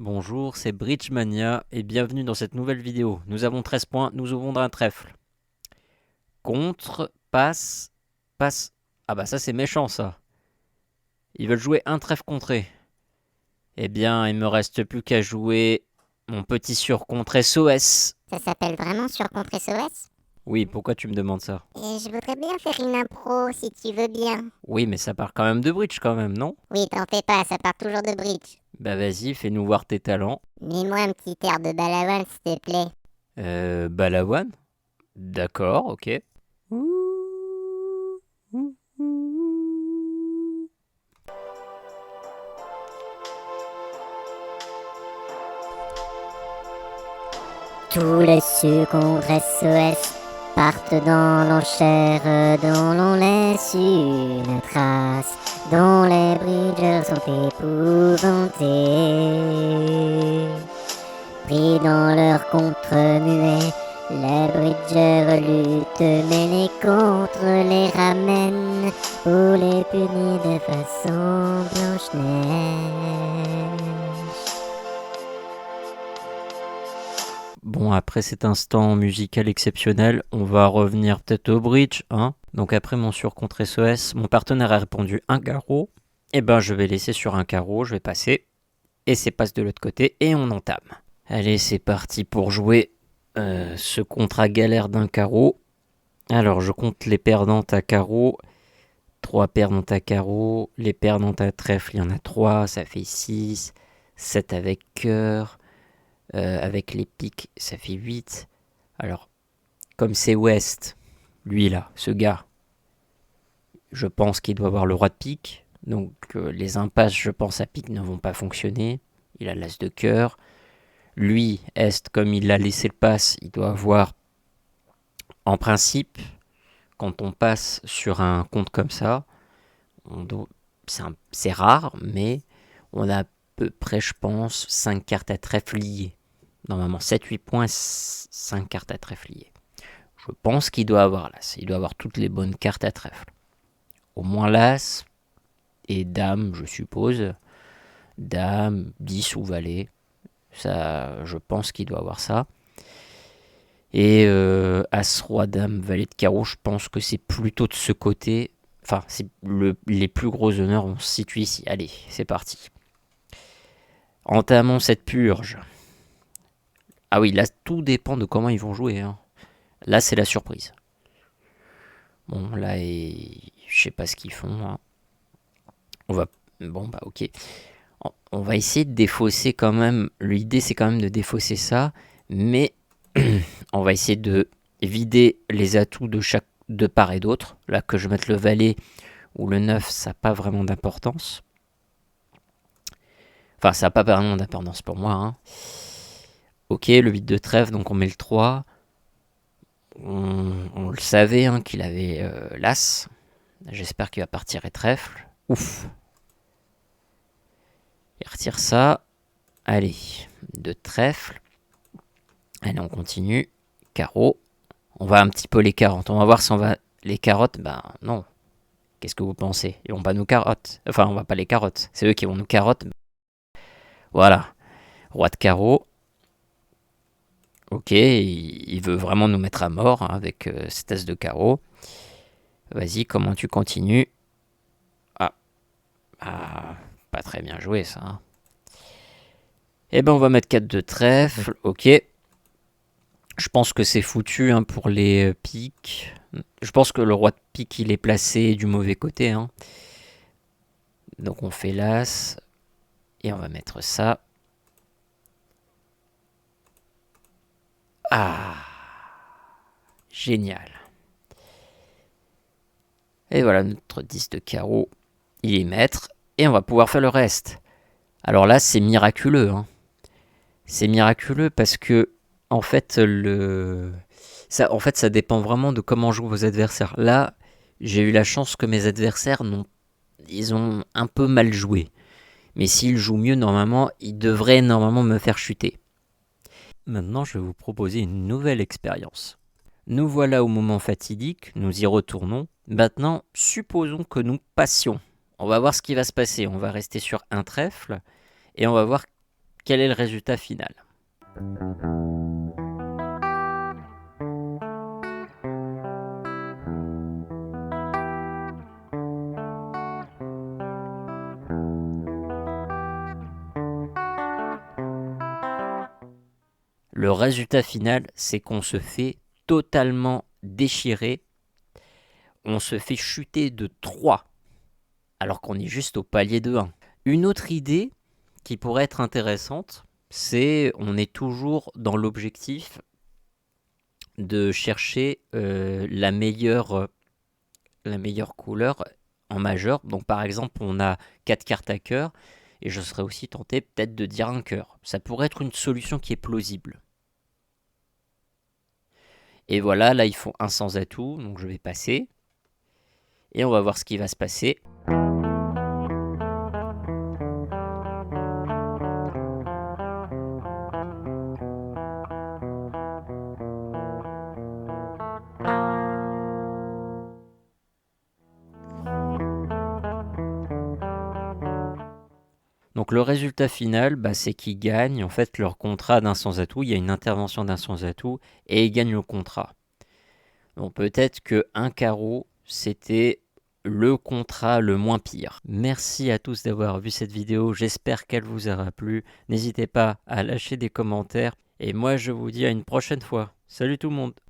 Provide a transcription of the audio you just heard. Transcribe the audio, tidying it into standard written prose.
Bonjour, c'est Bridgemania et bienvenue dans cette nouvelle vidéo. Nous avons 13 points, nous ouvrons d'un trèfle. Contre, passe, passe. Ah bah ça c'est méchant ça. Ils veulent jouer un trèfle contré. Eh bien, il me reste plus qu'à jouer mon petit surcontre SOS. Ça s'appelle vraiment sur Contre SOS. Oui, pourquoi tu me demandes ça? Et je voudrais bien faire une impro si tu veux bien. Oui, mais ça part quand même de bridge quand même, non? Oui, t'en fais pas, ça part toujours de bridge. Bah vas-y, fais-nous voir tes talents. Mets-moi un petit air de Balawan s'il te plaît. Balavoine? D'accord, ok. Tous les secours SOS partent dans l'enchère dont l'on laisse une trace, dont les bridgers sont épouvantés. Pris dans leur contre-muet, les bridgers luttent, mais les contres les ramènent pour les punir de façon Blanche-Neige. Bon, après cet instant musical exceptionnel, on va revenir peut-être au bridge, hein. Donc après mon surcontre SOS, mon partenaire a répondu un carreau. Et ben je vais laisser sur un carreau, je vais passer. Et c'est passe de l'autre côté et on entame. Allez, c'est parti pour jouer ce contrat galère d'un carreau. Alors je compte les perdantes à carreau. 3 perdantes à carreau. Les perdantes à trèfle, il y en a 3, ça fait 6. 7 avec cœur. Avec les piques, ça fait 8. Alors, comme c'est West, lui là, ce gars, je pense qu'il doit avoir le roi de pique. Donc les impasses, je pense, à pique ne vont pas fonctionner. Il a l'as de cœur. Lui, Est, comme il a laissé le passe, il doit avoir, en principe, quand on passe sur un compte comme ça, c'est rare, mais on a à peu près, je pense, 5 cartes à trèfle liées. Normalement, 7-8 points, 5 cartes à trèfle liées. Je pense qu'il doit avoir l'as. Il doit avoir toutes les bonnes cartes à trèfle. Au moins l'as et dame, je suppose. Dame, 10 ou valet. Ça, je pense qu'il doit avoir ça. Et as, roi, dame, valet de carreau, je pense que c'est plutôt de ce côté. Enfin, les plus gros honneurs, on se situe ici. Allez, c'est parti. Entamons cette purge. Ah oui, là, tout dépend de comment ils vont jouer, hein. Là, c'est la surprise. Bon, là, je sais pas ce qu'ils font, hein. On va... Bon, bah ok. On va essayer de défausser quand même. L'idée, c'est quand même de défausser ça. Mais on va essayer de vider les atouts de part et d'autre. Là, que je mette le valet ou le 9, ça n'a pas vraiment d'importance. Enfin, ça n'a pas vraiment d'importance pour moi, hein. Ok, le 8 de trèfle, donc on met le 3. On le savait, hein, qu'il avait l'as. J'espère qu'il va partir et trèfle. Ouf. Il retire ça. Allez, de trèfle. Allez, on continue. Carreau. On va un petit peu les carottes. On va voir si on va... Les carottes, ben non. Qu'est-ce que vous pensez? Ils vont pas nous carottes. Enfin, on va pas les carottes. C'est eux qui vont nous carottes. Voilà. Roi de carreau. Ok, il veut vraiment nous mettre à mort, hein, avec cette as de carreau. Vas-y, comment tu continues? Ah. Ah, pas très bien joué ça, hein. Eh ben, on va mettre 4 de trèfle. Ok. Je pense que c'est foutu, hein, pour les piques. Je pense que le roi de pique, il est placé du mauvais côté, hein. Donc on fait l'as. Et on va mettre ça. Ah, génial. Et voilà, notre 10 de carreau, il est maître. Et on va pouvoir faire le reste. Alors là, c'est miraculeux, hein. C'est miraculeux parce que, en fait, ça dépend vraiment de comment jouent vos adversaires. Là, j'ai eu la chance que mes adversaires ils ont un peu mal joué. Mais s'ils jouent mieux, normalement, ils devraient normalement me faire chuter. Maintenant, je vais vous proposer une nouvelle expérience. Nous voilà au moment fatidique, nous y retournons. Maintenant, supposons que nous passions. On va voir ce qui va se passer. On va rester sur un trèfle et on va voir quel est le résultat final? Le résultat final, c'est qu'on se fait totalement déchirer. On se fait chuter de 3, alors qu'on est juste au palier de 1. Une autre idée qui pourrait être intéressante, c'est on est toujours dans l'objectif de chercher la meilleure couleur en majeur. Donc par exemple, on a 4 cartes à cœur, et je serais aussi tenté peut-être de dire un cœur. Ça pourrait être une solution qui est plausible. Et voilà, là ils font un sans atout, donc je vais passer. Et on va voir ce qui va se passer. Donc le résultat final, c'est qu'ils gagnent en fait leur contrat d'un sans atout. Il y a une intervention d'un sans atout et ils gagnent le contrat. Donc peut-être que un carreau, c'était le contrat le moins pire. Merci à tous d'avoir vu cette vidéo. J'espère qu'elle vous aura plu. N'hésitez pas à lâcher des commentaires. Et moi, je vous dis à une prochaine fois. Salut tout le monde!